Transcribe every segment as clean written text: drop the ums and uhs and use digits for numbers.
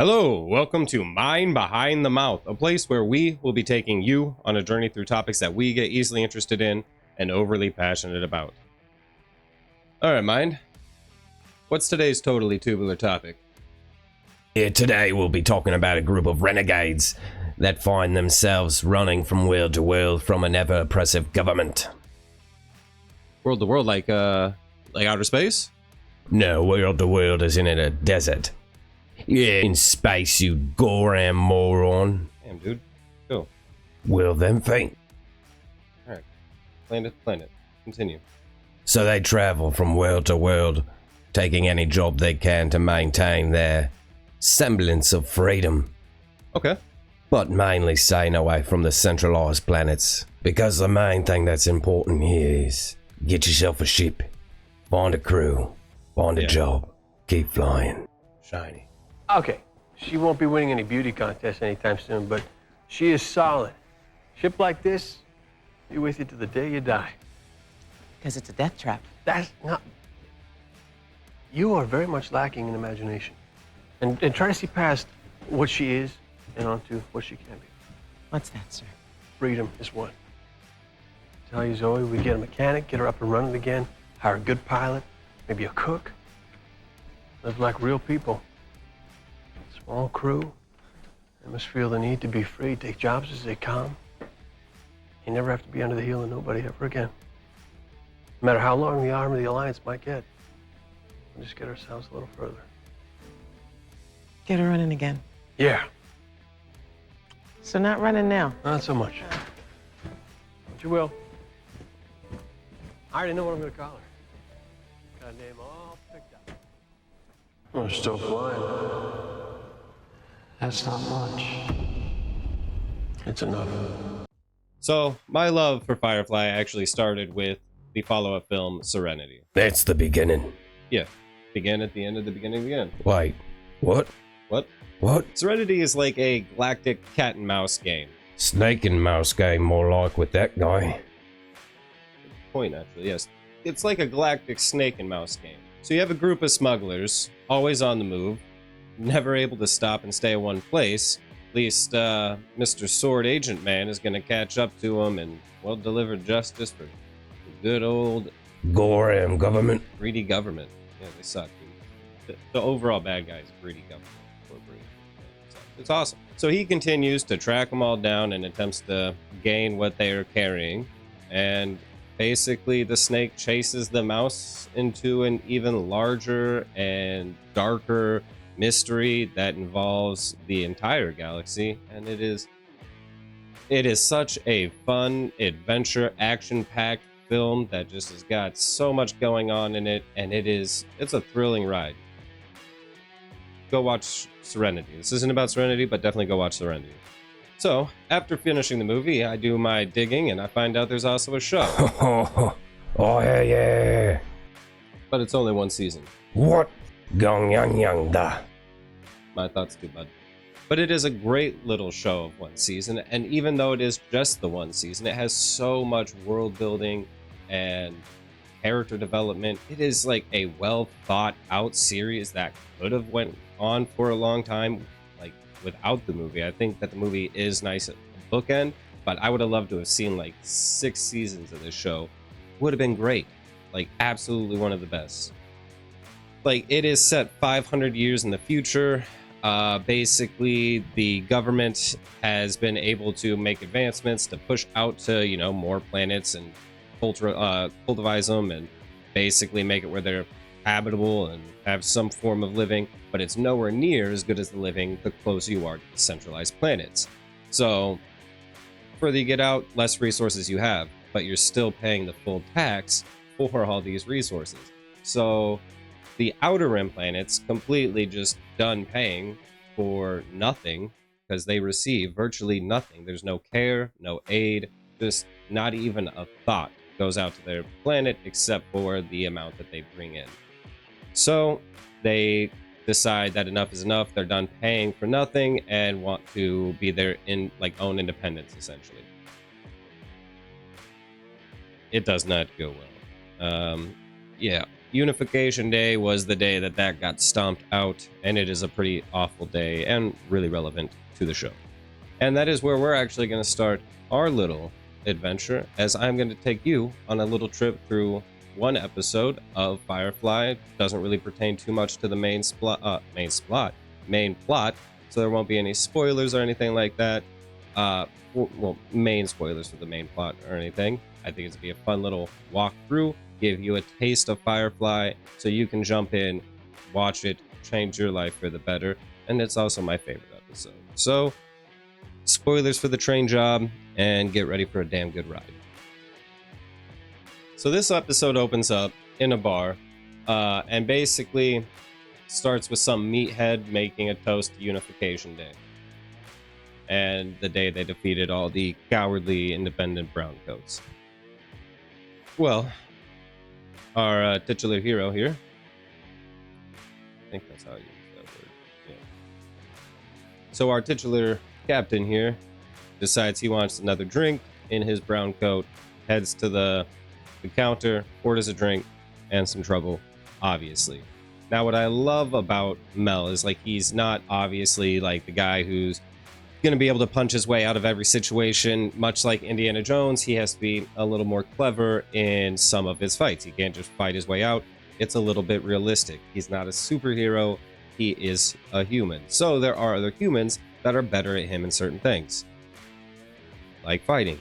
Hello, welcome to Mind Behind the Mouth, a place where we will be taking you on a journey through topics that we get easily interested in and overly passionate about. Alright, Mind, what's today's totally tubular topic? Today we'll be talking about a group of renegades that find themselves running from world to world from an ever-oppressive government. World to world, like outer space? No, world to world is in a desert. Yeah, in space, you goram moron. Damn, dude. Go. Well, then think. Alright. Planet. Continue. So they travel from world to world, taking any job they can to maintain their semblance of freedom. Okay. But mainly staying away from the centralized planets. Because the main thing that's important here is get yourself a ship, find a crew, find a job, keep flying. Shiny. Okay, she won't be winning any beauty contests anytime soon, but she is solid. Ship like this, be with you to the day you die. Because it's a death trap. That's not... You are very much lacking in imagination. And try to see past what she is and onto what she can be. What's that, sir? Freedom is one. Tell you, Zoe, we get a mechanic, get her up and running again, hire a good pilot, maybe a cook. Live like real people. Small crew. They must feel the need to be free, take jobs as they come. You never have to be under the heel of nobody ever again. No matter how long the arm of the Alliance might get, we'll just get ourselves a little further. Get her running again. Yeah, So not running now. not so much. But you will. I already know what I'm gonna call her. Got a name all picked up. We're still flying. That's not much. It's enough. So, my love for Firefly actually started with the follow-up film Serenity. That's the beginning. Yeah. Begin at the end of the beginning of the end. Wait, what? What? What? Serenity is like a galactic cat and mouse game. Snake and mouse game more like with that guy. Point, actually, yes. It's like a galactic snake and mouse game. So you have a group of smugglers, always on the move, never able to stop and stay in one place. At least Mr. Sword Agent Man is going to catch up to them and, well, deliver justice for the good old Goram government. greedy government. Yeah, they suck, dude. The overall bad guy is greedy government. Corporation. Yeah, it's awesome. So he continues to track them all down and attempts to gain what they are carrying. And basically, the snake chases the mouse into an even larger and darker mystery that involves the entire galaxy. And it is such a fun, adventure, action-packed film that just has got so much going on in it, and it's a thrilling ride. Go watch Serenity. This isn't about Serenity, but definitely go watch Serenity. So, after finishing the movie, I do my digging, and I find out there's also a show. Oh, yeah. But it's only one season. What? Gong yang yang da. My thoughts too, bud. But it is a great little show of one season, and even though it is just the one season, it has so much world building and character development. It is like a well thought out series that could have went on for a long time, like without the movie. I think that the movie is nice at the bookend, but I would have loved to have seen like 6 seasons of this show. Would have been great. Like absolutely one of the best. Like it is set 500 years in the future. Basically, the government has been able to make advancements to push out to, more planets and cultivize them and basically make it where they're habitable and have some form of living, but it's nowhere near as good as the living the closer you are to the centralized planets. So, further you get out, less resources you have, but you're still paying the full tax for all these resources. So, the outer rim planets completely just done paying for nothing because they receive virtually nothing. There's no care, no aid, just not even a thought goes out to their planet except for the amount that they bring in. So they decide that enough is enough. They're done paying for nothing and want to be their own independence essentially. It does not go well. Yeah. Unification Day was the day that got stomped out, and it is a pretty awful day and really relevant to the show. And that is where we're actually going to start our little adventure, as I'm going to take you on a little trip through one episode of Firefly. Doesn't really pertain too much to the main plot, so there won't be any spoilers or anything like that. Well, main spoilers for the main plot or anything. I think it's gonna be a fun little walkthrough, give you a taste of Firefly, so you can jump in, watch it, change your life for the better, and it's also my favorite episode. So, spoilers for the train job, and get ready for a damn good ride. So this episode opens up in a bar, and basically starts with some meathead making a toast to Unification Day, and the day they defeated all the cowardly independent browncoats. Well, our titular hero here, I think that's how you use that word. Yeah. So our titular captain here decides he wants another drink in his brown coat, heads to the counter, orders a drink, and some trouble, obviously. Now, what I love about Mel is, like, he's not obviously like the guy who's going to be able to punch his way out of every situation. Much like Indiana Jones, he has to be a little more clever in some of his fights. He can't just fight his way out. It's a little bit realistic. He's not a superhero. He is a human. So there are other humans that are better at him in certain things, like fighting.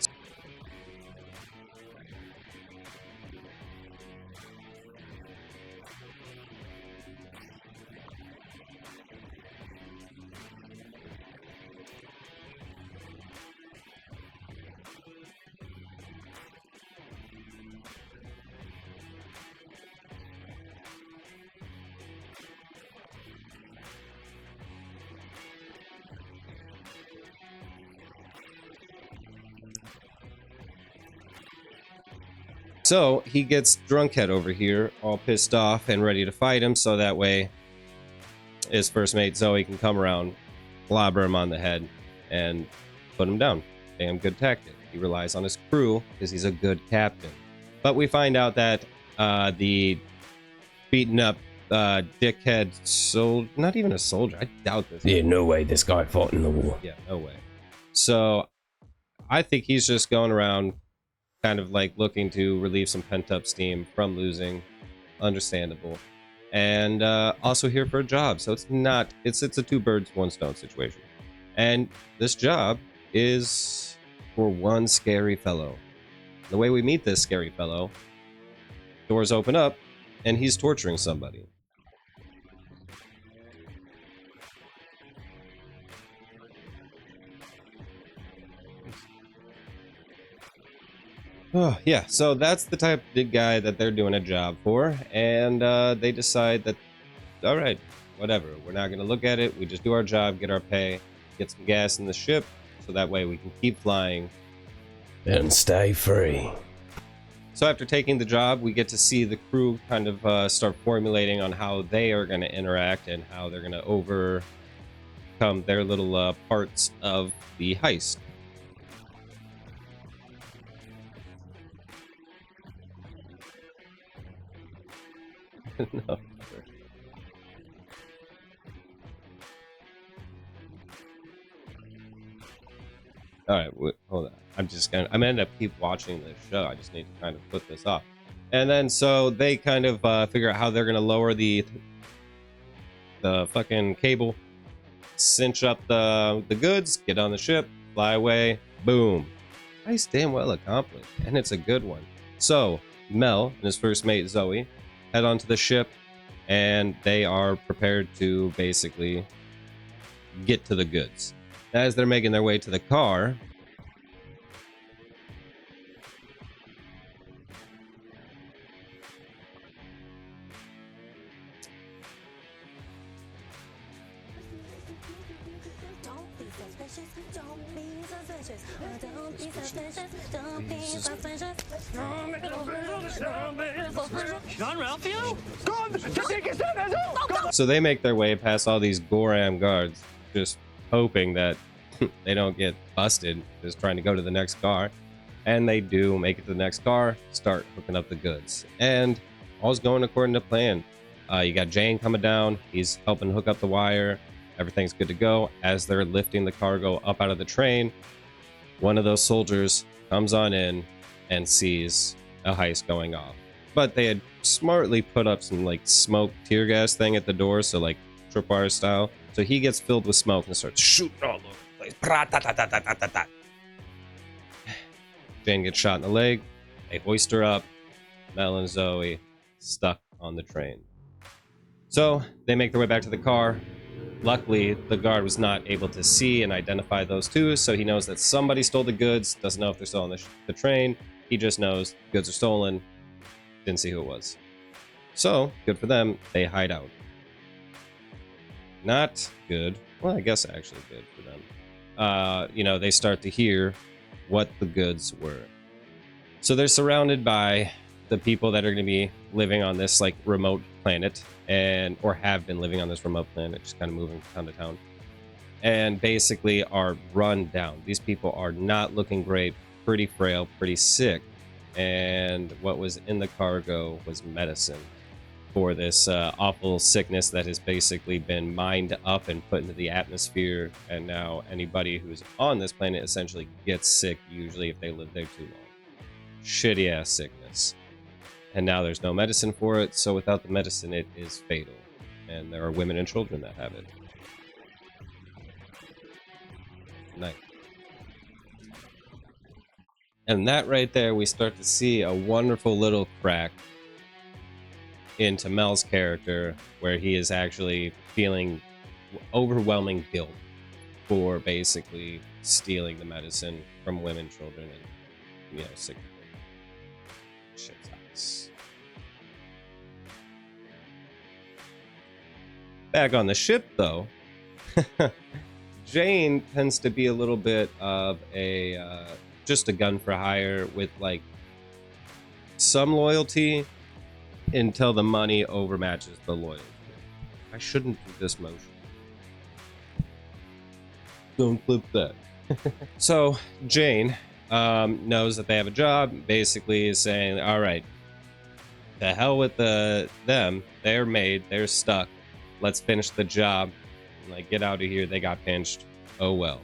So he gets Drunkhead over here, all pissed off and ready to fight him, so that way his first mate Zoe can come around, clobber him on the head, and put him down. Damn good tactic. He relies on his crew because he's a good captain. But we find out that the beaten up dickhead soldier, not even a soldier, I doubt this. Yeah, no way this guy fought in the war. Yeah, no way. So I think he's just going around kind of like looking to relieve some pent-up steam from losing. Understandable. And also here for a job. So it's a two birds, one stone situation. And this job is for one scary fellow. The way we meet this scary fellow, doors open up and he's torturing somebody. Oh, yeah, so that's the type of guy that they're doing a job for, and they decide that, all right, whatever, we're not going to look at it, we just do our job, get our pay, get some gas in the ship, so that way we can keep flying. And stay free. So after taking the job, we get to see the crew kind of start formulating on how they are going to interact and how they're going to overcome their little parts of the heist. No. All right, hold on. I'm gonna end up keep watching this show. I just need to kind of put this off. And then so they kind of figure out how they're gonna lower the fucking cable, cinch up the goods, get on the ship, fly away, boom. Nice, damn well accomplished, and it's a good one. So Mel and his first mate Zoe head onto the ship, and they are prepared to basically get to the goods. As they're making their way to the car, so they make their way past all these Goram guards, just hoping that they don't get busted, just trying to go to the next car. And they do make it to the next car, start hooking up the goods. And all's going according to plan. You got Jane coming down. He's helping hook up the wire. Everything's good to go. As they're lifting the cargo up out of the train, one of those soldiers comes on in and sees a heist going off. But they had smartly put up some like smoke tear gas thing at the door, so like tripwire style. So he gets filled with smoke and starts shooting all over the place. Jane gets shot in the leg. They hoist her up. Mel and Zoe stuck on the train. So they make their way back to the car. Luckily, the guard was not able to see and identify those two, so he knows that somebody stole the goods. Doesn't know if they're still on the train. He just knows goods are stolen. Didn't see who it was. So, good for them. They hide out. Not good. Well, I guess actually good for them. They start to hear what the goods were. So they're surrounded by the people that are going to be living on this like remote planet, or have been living on this remote planet, just kind of moving town to town, and basically are run down. These people are not looking great, pretty frail, pretty sick, and what was in the cargo was medicine for this awful sickness that has basically been mined up and put into the atmosphere, and now anybody who's on this planet essentially gets sick, usually if they live there too long. Shitty ass sickness. And now there's no medicine for it, so without the medicine it is fatal. And there are women and children that have it. Nice. And that right there, we start to see a wonderful little crack into Mel's character, where he is actually feeling overwhelming guilt for basically stealing the medicine from women, children, and sick people. Shit sucks. Back on the ship, though, Jane tends to be a little bit of a just a gun for hire with like some loyalty until the money overmatches the loyalty. I shouldn't do this motion. Don't flip that. So Jane knows that they have a job. Basically, is saying, "All right, to hell with them. They're made. They're stuck. Let's finish the job. Like, get out of here. They got pinched. Oh well."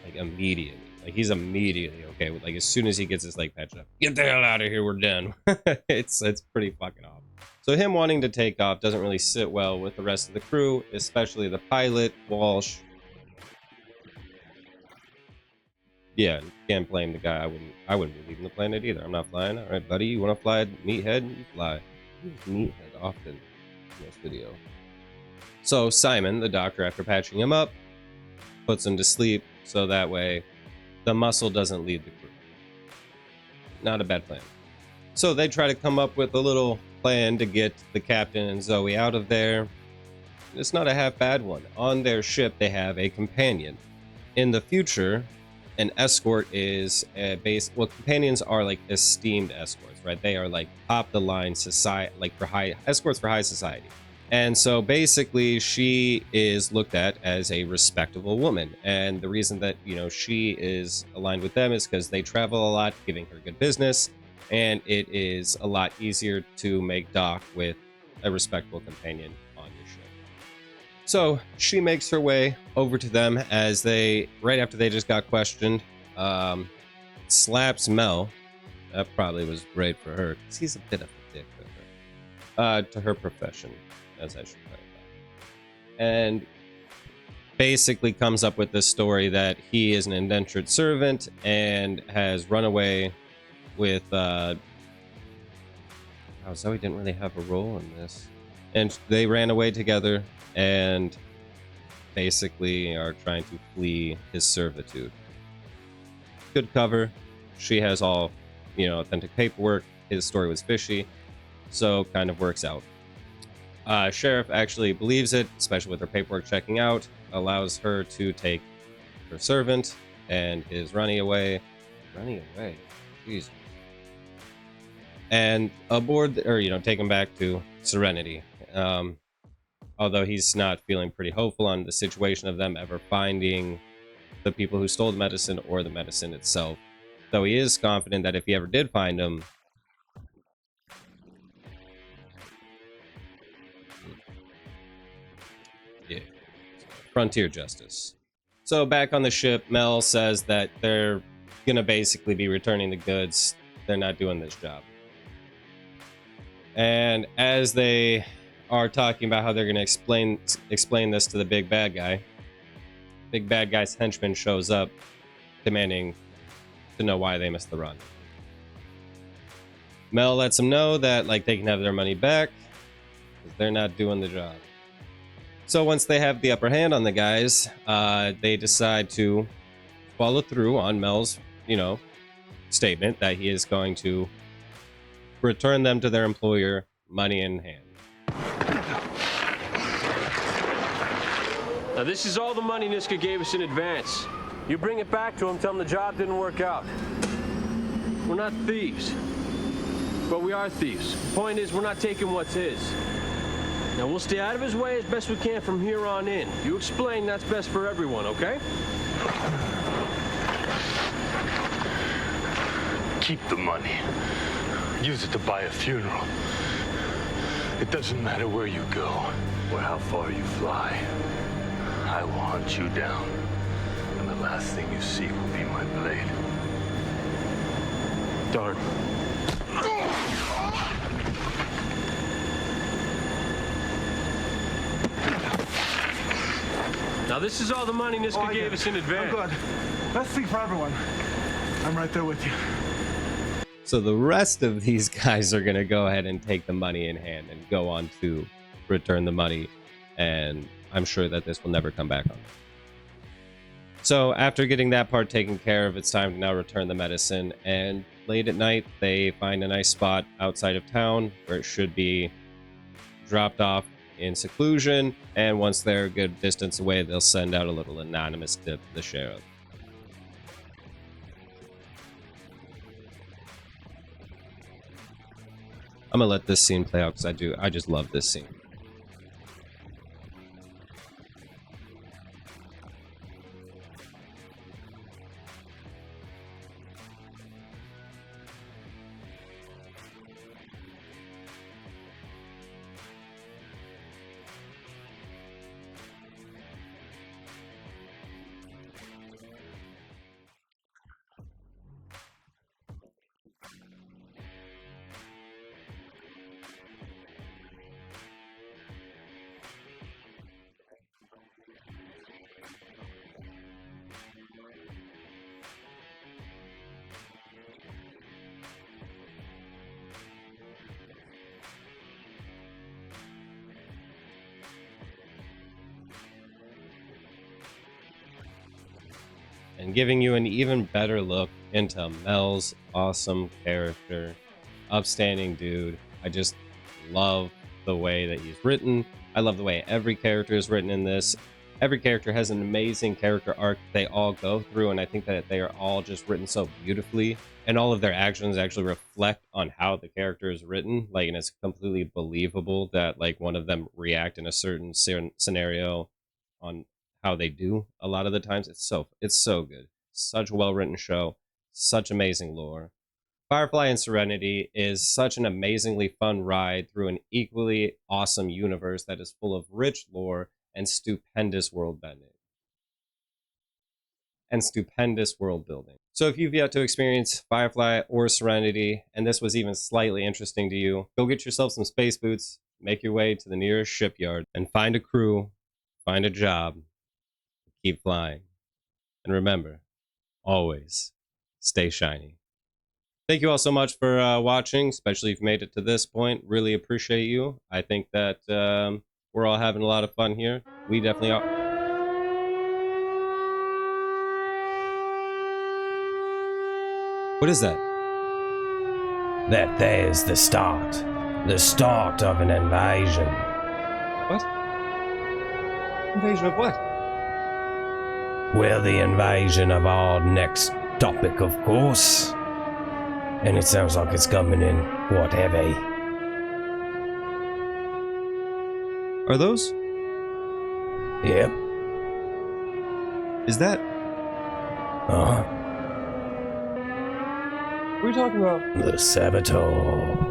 Like immediately. Like he's immediately okay with, like, as soon as he gets his leg patched up, "Get the hell out of here. We're done." It's pretty fucking awful. So him wanting to take off doesn't really sit well with the rest of the crew, especially the pilot, Walsh. Yeah, can't blame the guy. I wouldn't be leaving the planet either. I'm not flying. All right, buddy, you want to fly Meathead? You fly. Meathead often in this video. So Simon, the doctor, after patching him up, puts him to sleep, so that way the muscle doesn't leave the crew. Not a bad plan. So they try to come up with a little plan to get the captain and Zoe out of there. It's not a half bad one. On their ship, they have a companion. In the future, an escort is a base. Well, companions are like esteemed escorts, right? They are like top the line society, like for high escorts for high society. And so basically she is looked at as a respectable woman. And the reason that, she is aligned with them is because they travel a lot, giving her good business. And it is a lot easier to make dock with a respectable companion on your ship. So she makes her way over to them as they, right after they just got questioned, slaps Mel. That probably was great for her, because he's a bit of a dick with her. To her profession, as I should clarify. And basically comes up with this story that he is an indentured servant and has run away with Zoe didn't really have a role in this, and they ran away together and basically are trying to flee his servitude. Good cover. She has all authentic paperwork. His story was fishy, so kind of works out. Sheriff actually believes it, especially with her paperwork checking out, allows her to take her servant and is running away. Jesus. And aboard, take him back to Serenity. Although he's not feeling pretty hopeful on the situation of them ever finding the people who stole the medicine or the medicine itself. Though he is confident that if he ever did find them, frontier justice. So back on the ship, Mel says that they're gonna basically be returning the goods. They're not doing this job. And as they are talking about how they're gonna explain this to the big bad guy's henchman shows up, demanding to know why they missed the run. Mel lets them know that like they can have their money back because they're not doing the job. So once they have the upper hand on the guys, they decide to follow through on Mel's, statement that he is going to return them to their employer, money in hand. Now this is all the money Niska gave us in advance. You bring it back to him, tell him the job didn't work out. We're not thieves, but we are thieves. The point is, we're not taking what's his. Now we'll stay out of his way as best we can from here on in. You explain that's best for everyone, okay? Keep the money. Use it to buy a funeral. It doesn't matter where you go or how far you fly. I will hunt you down, and the last thing you see will be my blade. Darn. Now this is all the money Niska gave us in advance. I'm good. Let's think for everyone. I'm right there with you. So the rest of these guys are going to go ahead and take the money in hand and go on to return the money. And I'm sure that this will never come back on. So after getting that part taken care of, it's time to now return the medicine. And late at night, they find a nice spot outside of town where it should be dropped off in seclusion. And once they're a good distance away, they'll send out a little anonymous tip to the sheriff. I'm gonna let this scene play out because I just love this scene. And giving you an even better look into Mel's awesome character. Upstanding dude. I just love the way that he's written. I love the way every character is written in this. Every character has an amazing character arc they all go through, and I think that they are all just written so beautifully. And all of their actions actually reflect on how the character is written. Like, and it's completely believable that like one of them react in a certain scenario on how they do a lot of the times. It's so good. Such a well-written show, such amazing lore. Firefly and Serenity is such an amazingly fun ride through an equally awesome universe that is full of rich lore and stupendous world building. So if you've yet to experience Firefly or Serenity, and this was even slightly interesting to you, go get yourself some space boots, make your way to the nearest shipyard, and find a crew, find a job, keep flying. And remember, always stay shiny. Thank you all so much for watching, especially if you made it to this point. Really appreciate you. I think that we're all having a lot of fun here. We definitely are. What is that? That there's the start of an invasion. What? Invasion of what? Well, the invasion of our next topic, of course. And it sounds like it's coming in quite heavy. Are those? Yep. Is that? Uh-huh. What are you talking about? The Saboteur.